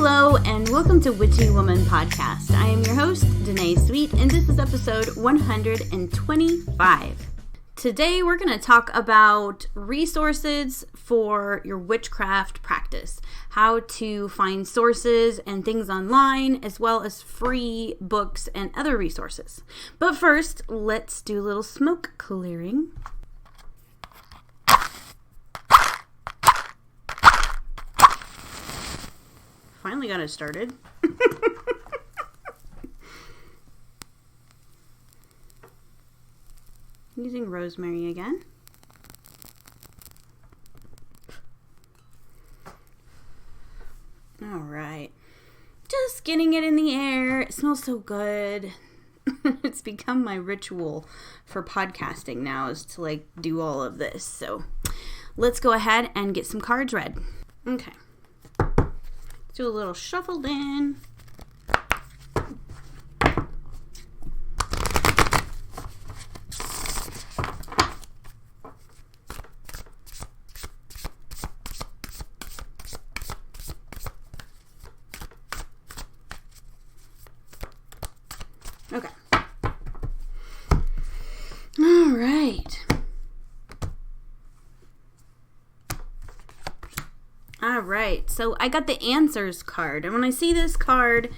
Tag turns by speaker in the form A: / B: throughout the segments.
A: Hello, and welcome to Witchy Woman Podcast. I am your host, DaNae Sweet, and this is episode 125. Today, we're going to talk about resources for your witchcraft practice. How to find sources and things online, as well as free books and other resources. But first, let's do a little smoke clearing. Finally got it started. Using rosemary again. All right. Just getting it in the air. It smells so good. It's become my ritual for podcasting now is to do all of this. So let's go ahead and get some cards read. Okay. Do a little shuffled in. Okay. All right. All right, so I got the answers card, and when I see this card,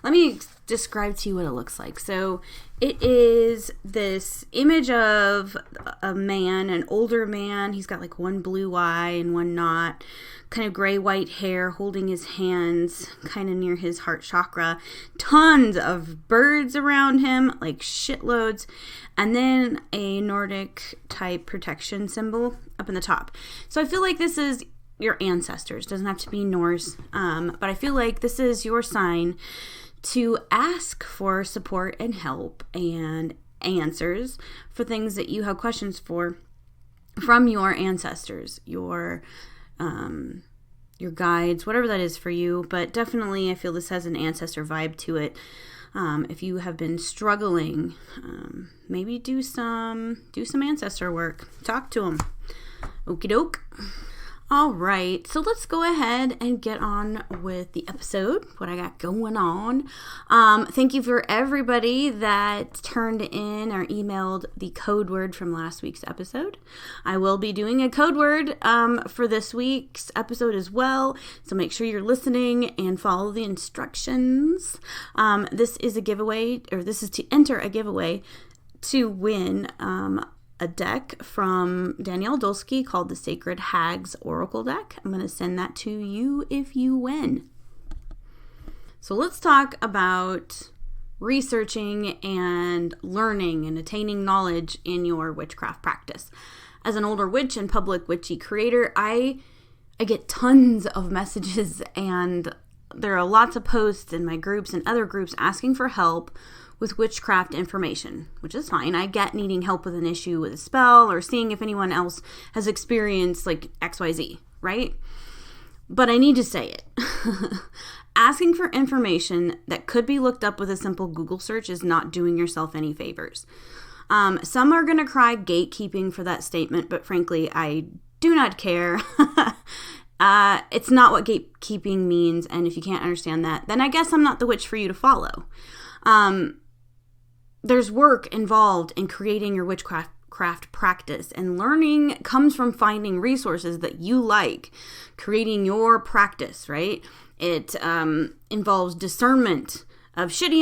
A: let me describe to you what it looks like. So it is this image of a man, an older man. He's got one blue eye and one not, kind of gray-white hair, holding his hands kind of near his heart chakra. Tons of birds around him, shitloads, and then a Nordic type protection symbol up in the top. So I feel like this is your ancestors. Doesn't have to be Norse, but I feel like this is your sign to ask for support and help and answers for things that you have questions for from your ancestors, your guides, whatever that is for you. But definitely I feel this has an ancestor vibe to it. If you have been struggling, maybe do some ancestor work. Talk to them. Okie doke. All right, so let's go ahead and get on with the episode, what I got going on. Thank you for everybody that turned in or emailed the code word from last week's episode. I will be doing a code word for this week's episode as well, so make sure you're listening and follow the instructions. This is a giveaway, or this is to enter a giveaway to win a deck from Danielle Dulski called the Sacred Hags Oracle Deck. I'm going to send that to you if you win. So let's talk about researching and learning and attaining knowledge in your witchcraft practice. As an older witch and public witchy creator, I get tons of messages, and there are lots of posts in my groups and other groups asking for help with witchcraft information, which is fine. I get needing help with an issue with a spell or seeing if anyone else has experienced XYZ, right? But I need to say it. Asking for information that could be looked up with a simple Google search is not doing yourself any favors. Some are going to cry gatekeeping for that statement, but frankly, I do not care. It's not what gatekeeping means, and if you can't understand that, then I guess I'm not the witch for you to follow. There's work involved in creating your witchcraft practice, and learning comes from finding resources that you like, creating your practice, right? It involves discernment of shitty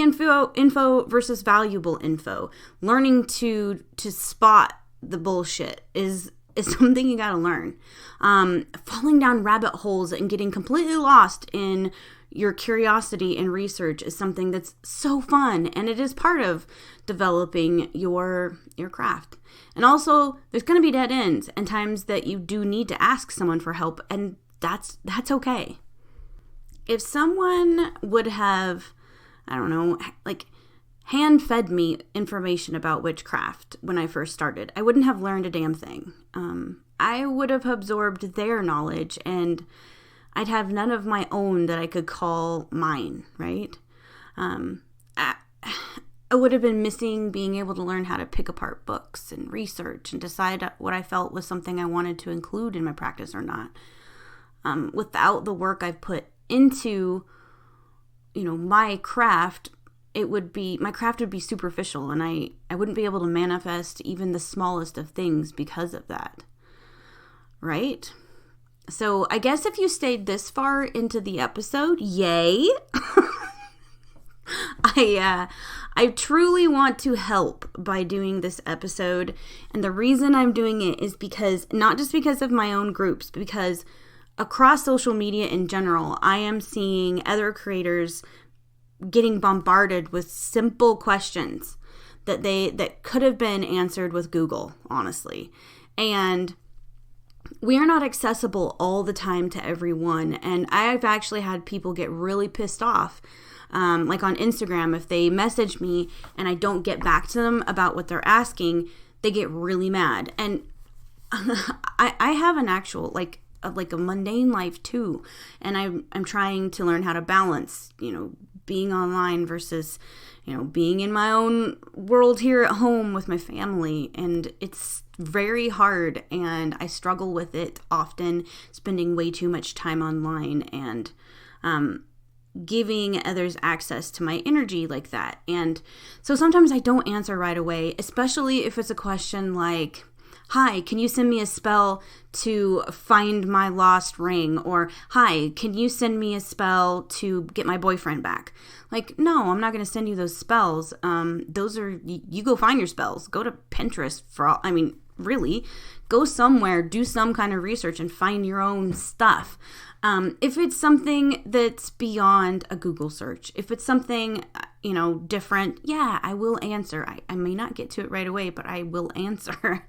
A: info versus valuable info. Learning to spot the bullshit is something you gotta learn. Falling down rabbit holes and getting completely lost in your curiosity and research is something that's so fun, and it is part of developing your craft. And also, there's going to be dead ends and times that you do need to ask someone for help, and that's okay. If someone would have, hand-fed me information about witchcraft when I first started, I wouldn't have learned a damn thing. I would have absorbed their knowledge, and I'd have none of my own that I could call mine, right? I would have been missing being able to learn how to pick apart books and research and decide what I felt was something I wanted to include in my practice or not. Without the work I've put into my craft, my craft would be superficial, and I wouldn't be able to manifest even the smallest of things because of that. Right? So I guess if you stayed this far into the episode, yay! I truly want to help by doing this episode, and the reason I'm doing it is because, not just because of my own groups, but because across social media in general, I am seeing other creators getting bombarded with simple questions that could have been answered with Google, honestly. And we are not accessible all the time to everyone, and I've actually had people get really pissed off. Like on Instagram, if they message me and I don't get back to them about what they're asking, they get really mad. And I have an actual, like a mundane life too. And I'm trying to learn how to balance, being online versus, being in my own world here at home with my family. And it's very hard, and I struggle with it often, spending way too much time online and, giving others access to my energy like that. And so sometimes I don't answer right away, especially if it's a question like, hi, can you send me a spell to find my lost ring? Or, hi, can you send me a spell to get my boyfriend back? Like, no, I'm not going to send you those spells. Those are, you go find your spells. Go to Pinterest really, go somewhere, do some kind of research and find your own stuff. If it's something that's beyond a Google search, if it's something, different, yeah, I will answer. I may not get to it right away, but I will answer.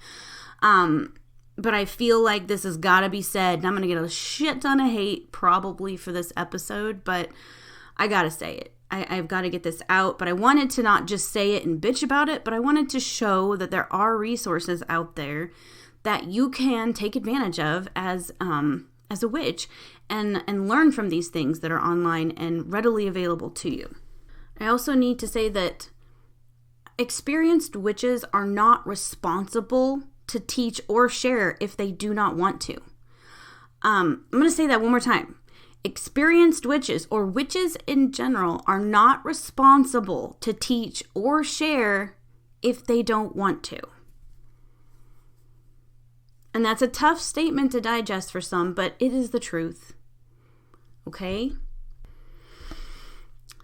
A: But I feel like this has got to be said, and I'm going to get a shit ton of hate probably for this episode, but I got to say it. I've got to get this out, but I wanted to not just say it and bitch about it, but I wanted to show that there are resources out there that you can take advantage of as a witch and learn from these things that are online and readily available to you. I also need to say that experienced witches are not responsible to teach or share if they do not want to. I'm going to say that one more time. Experienced witches, or witches in general, are not responsible to teach or share if they don't want to. And that's a tough statement to digest for some, but it is the truth. Okay?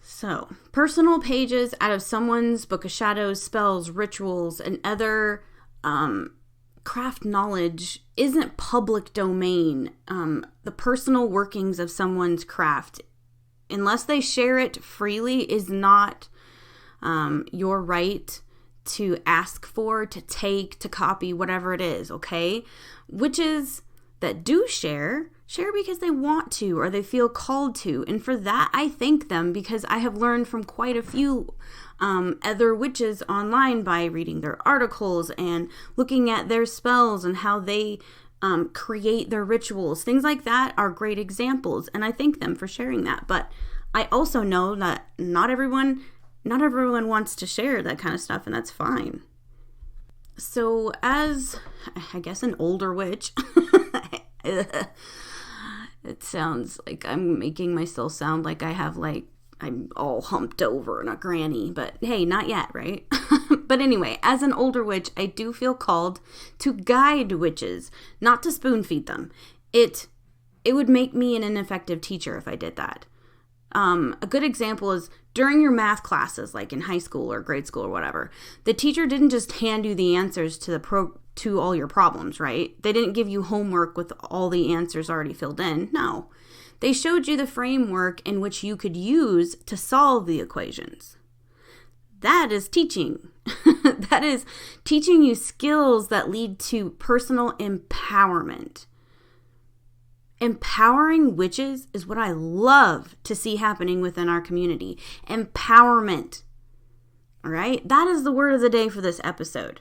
A: So, personal pages out of someone's Book of Shadows, spells, rituals, and other craft knowledge isn't public domain. The personal workings of someone's craft, unless they share it freely, is not your right to ask for, to take, to copy, whatever it is, okay? Witches that do share because they want to or they feel called to. And for that, I thank them, because I have learned from quite a few other witches online by reading their articles and looking at their spells and how they create their rituals. Things like that are great examples, and I thank them for sharing that. But I also know that not everyone wants to share that kind of stuff, and that's fine. So as, I guess, an older witch, it sounds like I'm making myself sound like I'm all humped over and a granny, but hey, not yet, right? But anyway, as an older witch, I do feel called to guide witches, not to spoon feed them. It would make me an ineffective teacher if I did that. A good example is during your math classes, like in high school or grade school or whatever, the teacher didn't just hand you the answers to all your problems, right? They didn't give you homework with all the answers already filled in. No. They showed you the framework in which you could use to solve the equations. That is teaching. That is teaching you skills that lead to personal empowerment. Empowering witches is what I love to see happening within our community. Empowerment. All right? That is the word of the day for this episode.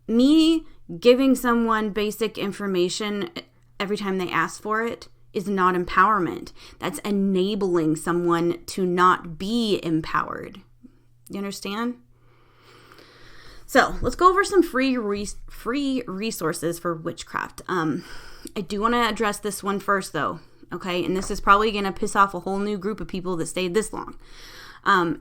A: Me giving someone basic information every time they ask for it is not empowerment. That's enabling someone to not be empowered. You understand? So let's go over some free resources for witchcraft. I do want to address this one first, though. okay? And this is probably going to piss off a whole new group of people that stayed this long.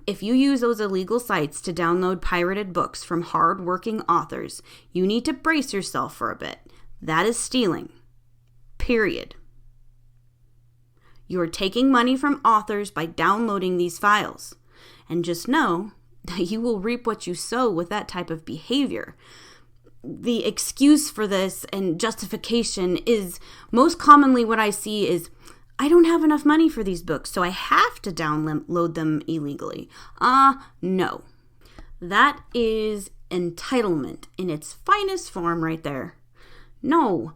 A: If you use those illegal sites to download pirated books from hard-working authors, you need to brace yourself for a bit. That is stealing. Period. You are taking money from authors by downloading these files. And just know that you will reap what you sow with that type of behavior. The excuse for this and justification is most commonly what I see is, I don't have enough money for these books, so I have to download them illegally. No. That is entitlement in its finest form right there. No,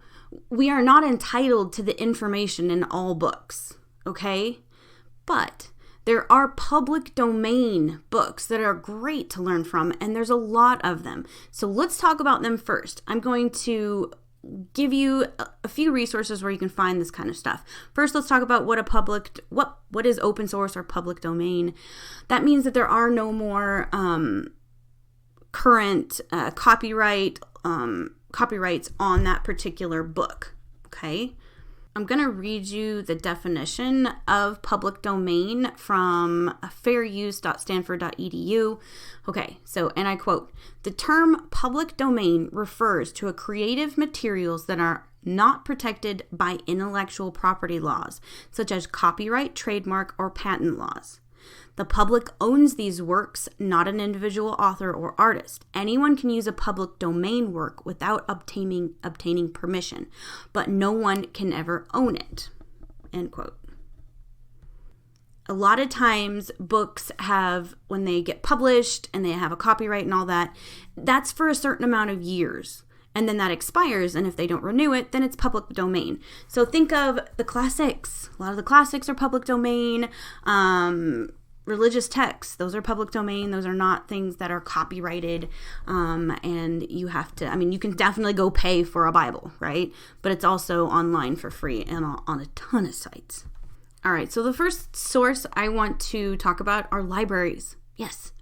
A: we are not entitled to the information in all books, okay? But there are public domain books that are great to learn from, and there's a lot of them. So let's talk about them first. I'm going to give you a few resources where you can find this kind of stuff. First, let's talk about what is open source or public domain. That means that there are no more current copyrights on that particular book. Okay, I'm going to read you the definition of public domain from fairuse.stanford.edu. Okay, so, and I quote, "The term public domain refers to creative materials that are not protected by intellectual property laws, such as copyright, trademark, or patent laws. The public owns these works, not an individual author or artist. Anyone can use a public domain work without obtaining permission, but no one can ever own it." End quote. A lot of times books have, when they get published and they have a copyright and all that, that's for a certain amount of years. And then that expires, and if they don't renew it, then it's public domain. So think of the classics. A lot of the classics are public domain. Religious texts, those are public domain. Those are not things that are copyrighted. And you have to, you can definitely go pay for a Bible, right? But it's also online for free and on a ton of sites. All right, so the first source I want to talk about are libraries. Yes,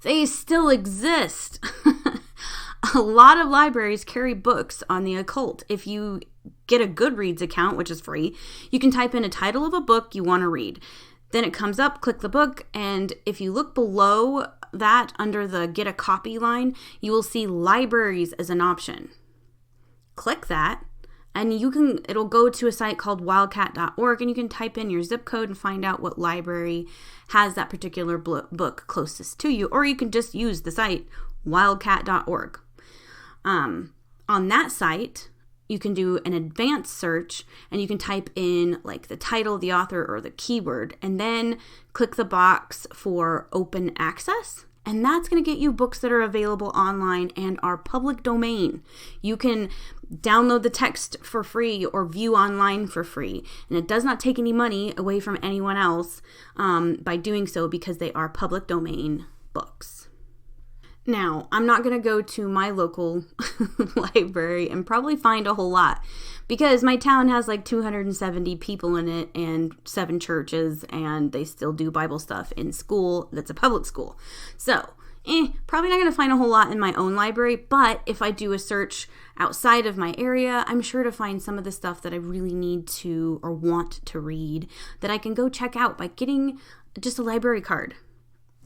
A: they still exist. A lot of libraries carry books on the occult. If you get a Goodreads account, which is free, you can type in a title of a book you want to read. Then it comes up, click the book, and if you look below that under the get a copy line, you will see libraries as an option. Click that, and it'll go to a site called wildcat.org, and you can type in your zip code and find out what library has that particular book closest to you, or you can just use the site wildcat.org. On that site, you can do an advanced search, and you can type in like the title, the author, or the keyword, and then click the box for open access. And that's going to get you books that are available online and are public domain. You can download the text for free or view online for free. And it does not take any money away from anyone else by doing so, because they are public domain books. Now, I'm not going to go to my local library and probably find a whole lot, because my town has like 270 people in it and 7 churches, and they still do Bible stuff in school that's a public school. So, probably not going to find a whole lot in my own library, but if I do a search outside of my area, I'm sure to find some of the stuff that I really need to or want to read that I can go check out by getting just a library card.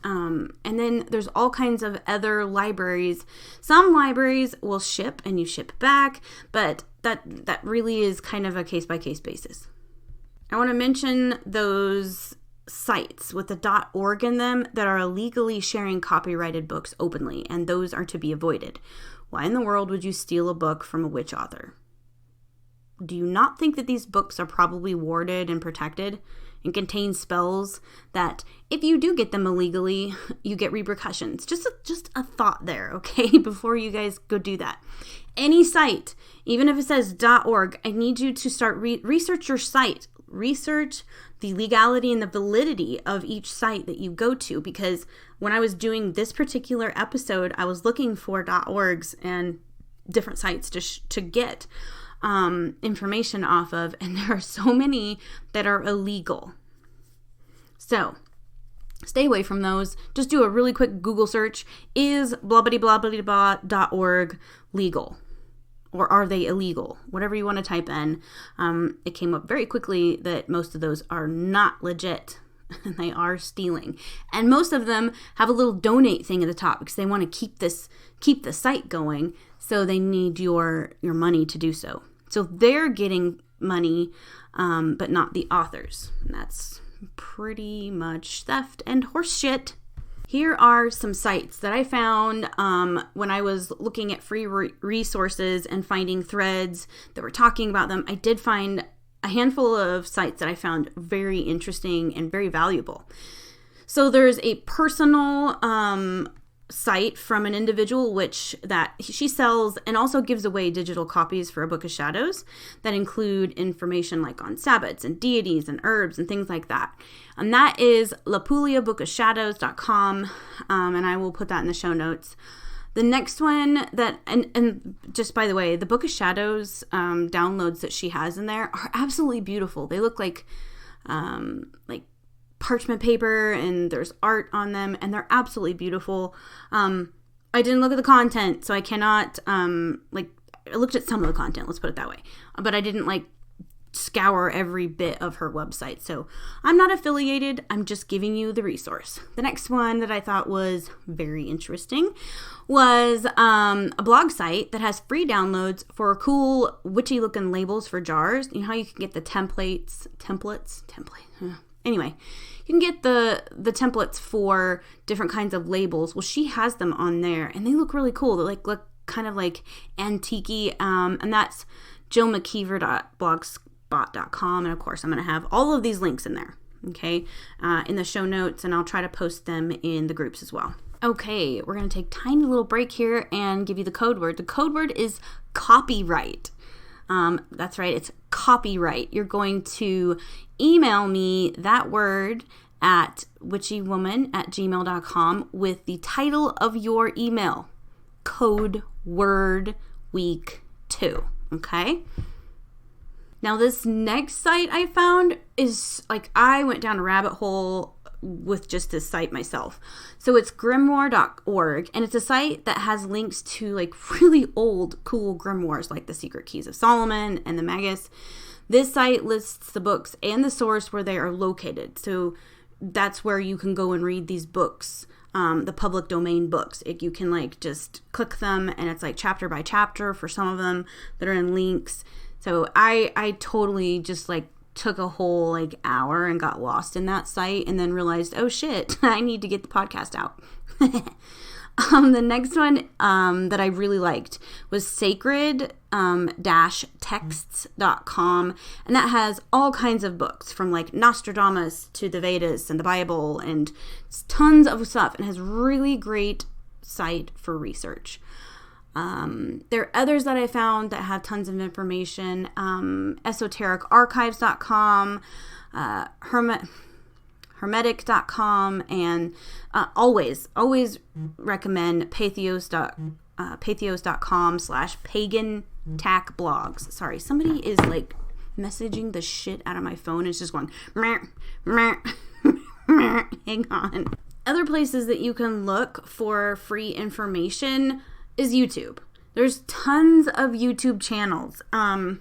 A: And then there's all kinds of other libraries. Some libraries will ship and you ship back, but that really is kind of a case-by-case basis. I want to mention those sites with the .org in them that are illegally sharing copyrighted books openly, and those are to be avoided. Why in the world would you steal a book from a witch author? Do you not think that these books are probably warded and protected and contain spells that if you do get them illegally, you get repercussions? Just a thought there, okay, before you guys go do that. Any site, even if it says .org, I need you to start research your site. Research the legality and the validity of each site that you go to, because when I was doing this particular episode, I was looking for .orgs and different sites to get information off of, and there are so many that are illegal. So stay away from those. Just do a really quick Google search. Is blah-blah-blah.org legal? or are they illegal? Whatever you want to type in. It came up very quickly that most of those are not legit. And they are stealing. And most of them have a little donate thing at the top because they want to keep the site going. So they need your money to do so. So they're getting money, but not the authors. And that's pretty much theft and horse shit. Here are some sites that I found when I was looking at free resources and finding threads that were talking about them. I did find a handful of sites that I found very interesting and very valuable. So there's a personal site from an individual witch that she sells and also gives away digital copies for a Book of Shadows that include information like on Sabbats and deities and herbs and things like that. And that is lapuliabookofshadows.com, and I will put that in the show notes. The next one that, and just by the way, the Book of Shadows downloads that she has in there are absolutely beautiful. They look like parchment paper, and there's art on them, and they're absolutely beautiful. I didn't look at the content, so I cannot, I looked at some of the content, let's put it that way. But I didn't scour every bit of her website. So I'm not affiliated. I'm just giving you the resource. The next one that I thought was very interesting was a blog site that has free downloads for cool witchy looking labels for jars. You know how you can get the templates. Anyway, you can get the templates for different kinds of labels. Well, she has them on there and they look really cool. They look kind of like antique-y, and that's jillmckeever.blogspot.com. And of course, I'm going to have all of these links in there, okay, in the show notes, and I'll try to post them in the groups as well. Okay, we're going to take a tiny little break here and give you the code word. The code word is copyright. That's right, it's copyright. You're going to email me that word at witchywoman@gmail.com with the title of your email. Code word week 2. Okay? Now this next site I found is I went down a rabbit hole with just this site myself. So it's grimoire.org, and it's a site that has links to really old cool grimoires like the Secret Keys of Solomon and the Magus. This site lists the books and the source where they are located. So that's where you can go and read these books, the public domain books. You can just click them, and it's chapter by chapter for some of them that are in links. So I totally just took a whole hour and got lost in that site, and then realized, oh shit, I need to get the podcast out. The next one that I really liked was sacred-texts.com, and that has all kinds of books from Nostradamus to the Vedas and the Bible and tons of stuff, and has really great site for research. There are others that I found that have tons of information. esotericarchives.com, hermetic.com, and always recommend pathos.com/pagan-tack-blogs. Sorry, somebody is messaging the shit out of my phone. It's just going meh, meh, meh. Hang on. Other places that you can look for free information is YouTube. There's tons of YouTube channels. I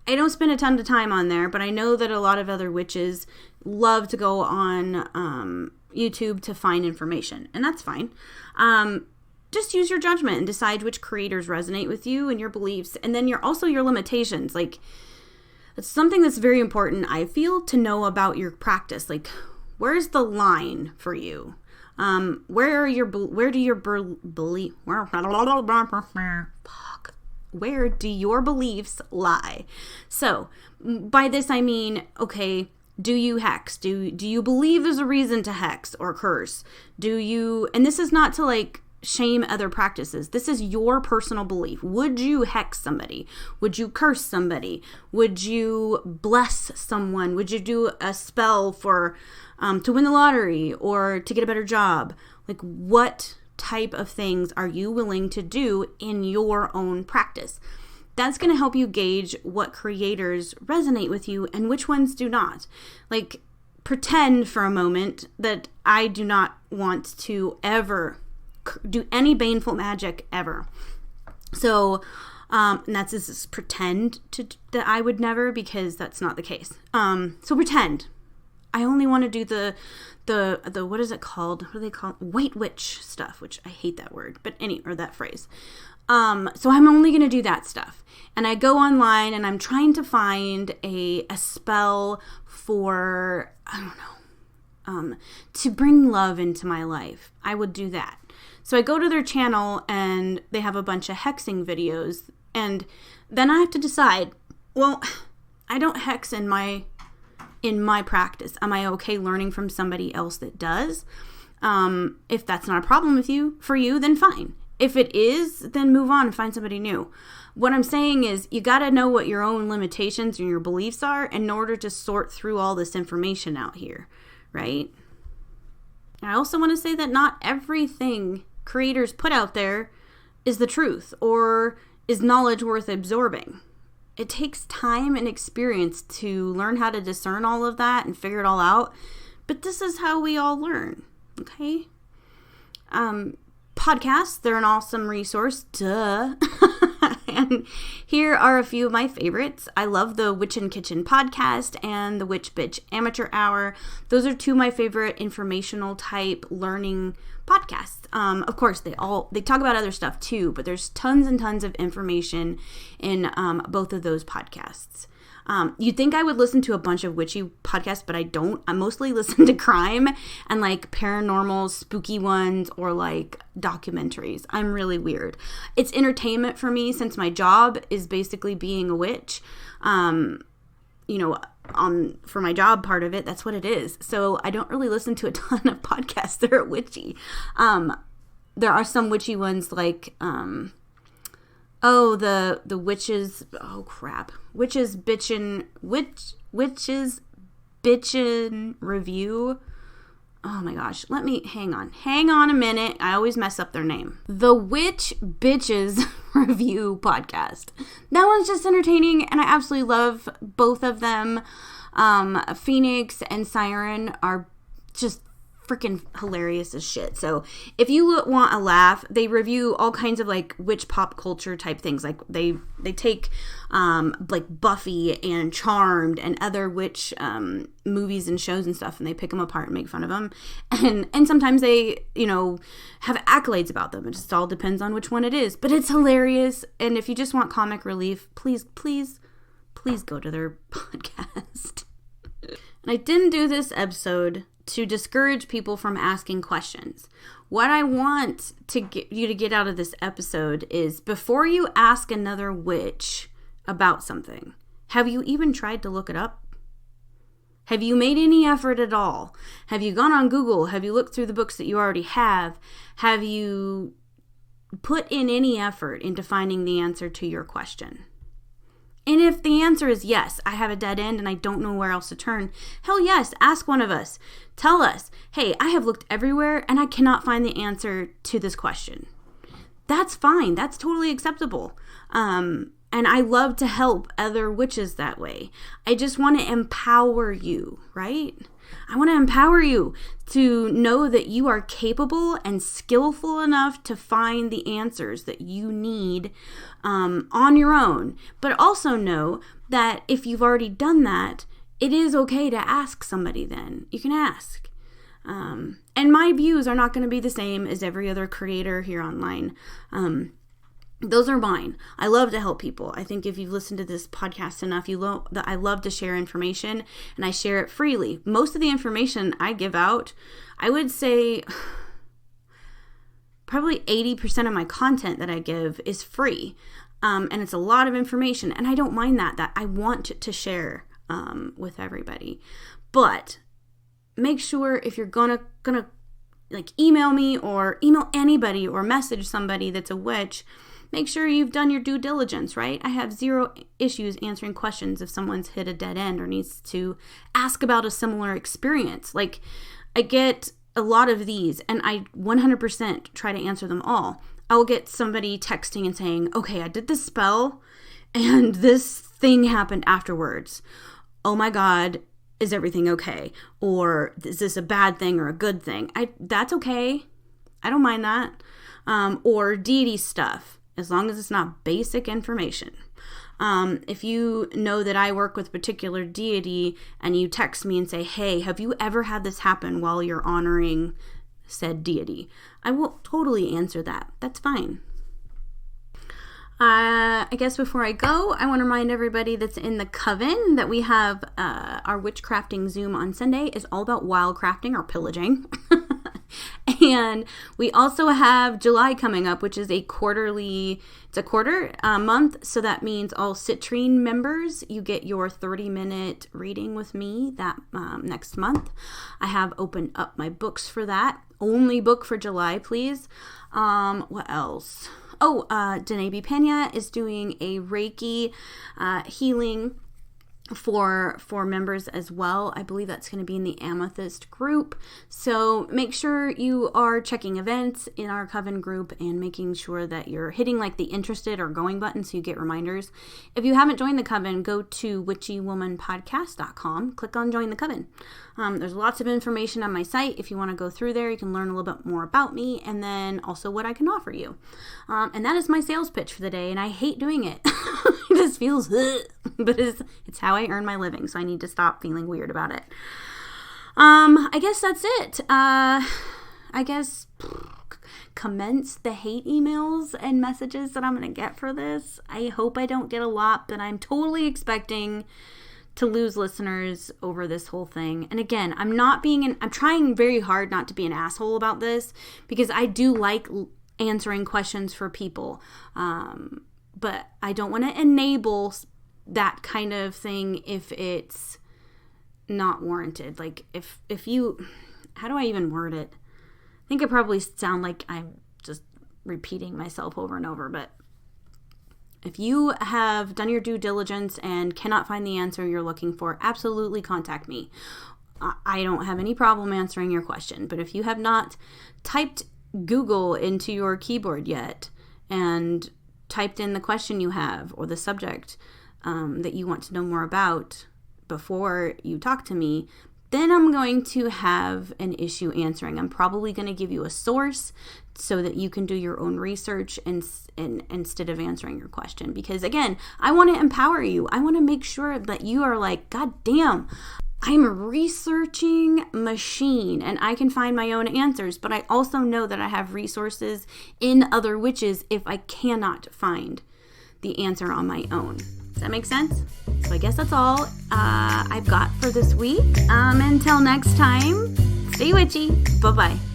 A: don't spend a ton of time on there, but I know that a lot of other witches love to go on YouTube to find information, and that's fine. Just use your judgment and decide which creators resonate with you and your beliefs, and then your limitations. It's something that's very important, I feel, to know about your practice. Where's the line for you? Where do your beliefs lie? So by this I mean, okay, do you hex? Do you believe there's a reason to hex or curse? And this is not to shame other practices. This is your personal belief. Would you hex somebody? Would you curse somebody? Would you bless someone? Would you do a spell for to win the lottery or to get a better job? What type of things are you willing to do in your own practice? That's going to help you gauge what creators resonate with you and which ones do not. Pretend for a moment that I do not want to ever do any baneful magic ever. So And that's this pretend that I would never, because that's not the case. So pretend. I only want to do the what is it called? What do they call it? White witch stuff, which I hate that word, but or that phrase. So I'm only going to do that stuff. And I go online and I'm trying to find a spell for, I don't know, to bring love into my life. I would do that. So I go to their channel and they have a bunch of hexing videos, and then I have to decide, well, I don't hex in my practice. Am I okay learning from somebody else that does? If that's not a problem for you, then fine. If it is, then move on and find somebody new. What I'm saying is you got to know what your own limitations and your beliefs are in order to sort through all this information out here, right? I also want to say that not everything creators put out there is the truth or is knowledge worth absorbing. It takes time and experience to learn how to discern all of that and figure it all out. But this is how we all learn, okay? Podcasts, they're an awesome resource, duh. And here are a few of my favorites. I love the Witch and Kitchen podcast and the Witch Bitch Amateur Hour. Those are two of my favorite informational type learning podcasts. Of course, they talk about other stuff too, but there's tons and tons of information in both of those podcasts. You'd think I would listen to a bunch of witchy podcasts, but I don't. I mostly listen to crime and like paranormal, spooky ones, or like documentaries. I'm really weird. It's entertainment for me since my job is basically being a witch. For my job part of it, that's what it is. So I don't really listen to a ton of podcasts that are witchy. There are some witchy ones like, the witches, witches bitchin' review. Oh my gosh, hang on a minute. I always mess up their name. The Witch Bitches Review Podcast. That one's just entertaining, and I absolutely love both of them. Phoenix and Siren are just freaking hilarious as shit. So if you want a laugh, they review all kinds of like witch pop culture type things. Like they take like Buffy and Charmed and other witch movies and shows and stuff, and they pick them apart and make fun of them. And sometimes they have accolades about them. It just all depends on which one it is. But it's hilarious. And if you just want comic relief, please go to their podcast. And I didn't do this episode to discourage people from asking questions. What I want you to get out of this episode is, before you ask another witch about something, have you even tried to look it up? Have you made any effort at all? Have you gone on Google? Have you looked through the books that you already have? Have you put in any effort into finding the answer to your question? And if the answer is yes, I have a dead end and I don't know where else to turn, hell yes, ask one of us. Tell us, hey, I have looked everywhere and I cannot find the answer to this question. That's fine. That's totally acceptable. And I love to help other witches that way. I just want to empower you, right? I want to empower you to know that you are capable and skillful enough to find the answers that you need on your own. But also know that if you've already done that, it is okay to ask somebody then. You can ask. And my views are not going to be the same as every other creator here online. Those are mine. I love to help people. I think if you've listened to this podcast enough, you know that I love to share information, and I share it freely. Most of the information I give out, I would say probably 80% of my content that I give is free. And it's a lot of information, and I don't mind that I want to share with everybody. But make sure, if you're gonna like email me or email anybody or message somebody that's a witch, make sure you've done your due diligence, right? I have zero issues answering questions if someone's hit a dead end or needs to ask about a similar experience. Like, I get a lot of these, and I 100% try to answer them all. I'll get somebody texting and saying, okay, I did this spell, and this thing happened afterwards. Oh my God, is everything okay? Or is this a bad thing or a good thing? That's okay. I don't mind that. Or deity stuff. as long as it's not basic information. If you know that I work with a particular deity and you text me and say, hey, have you ever had this happen while you're honoring said deity? I will totally answer that. That's fine. I guess before I go, I want to remind everybody that's in the coven that we have our witchcrafting Zoom on Sunday is all about wildcrafting or pillaging. And we also have July coming up, which is a quarter month. So that means all Citrine members, you get your 30-minute reading with me that next month. I have opened up my books for that. Only book for July, please. What else? Oh, DaNae Pena is doing a Reiki healing for members as well. I believe that's going to be in the Amethyst group. So make sure you are checking events in our coven group and making sure that you're hitting like the interested or going button so you get reminders. If you haven't joined the coven, go to witchywomanpodcast.com, click on join the coven. There's lots of information on my site. If you want to go through there, you can learn a little bit more about me and then also what I can offer you. And that is my sales pitch for the day, and I hate doing it. It just feels, but it's how I earn my living, so I need to stop feeling weird about it. I guess that's it. Commence the hate emails and messages that I'm going to get for this. I hope I don't get a lot, but I'm totally expecting to lose listeners over this whole thing. And again, I'm trying very hard not to be an asshole about this because I do like answering questions for people. But I don't want to enable that kind of thing if it's not warranted. Like if you, how do I even word it? I think I probably sound like I'm just repeating myself over and over, but if you have done your due diligence and cannot find the answer you're looking for, absolutely contact me. I don't have any problem answering your question, but if you have not typed Google into your keyboard yet and typed in the question you have or the subject that you want to know more about before you talk to me, then I'm going to have an issue answering. I'm probably going to give you a source so that you can do your own research instead of answering your question. Because again, I want to empower you. I want to make sure that you are like, God damn, I'm a researching machine and I can find my own answers, but I also know that I have resources in other witches if I cannot find the answer on my own. Does that make sense? So I guess that's all I've got for this week. Until next time, stay witchy. Bye-bye.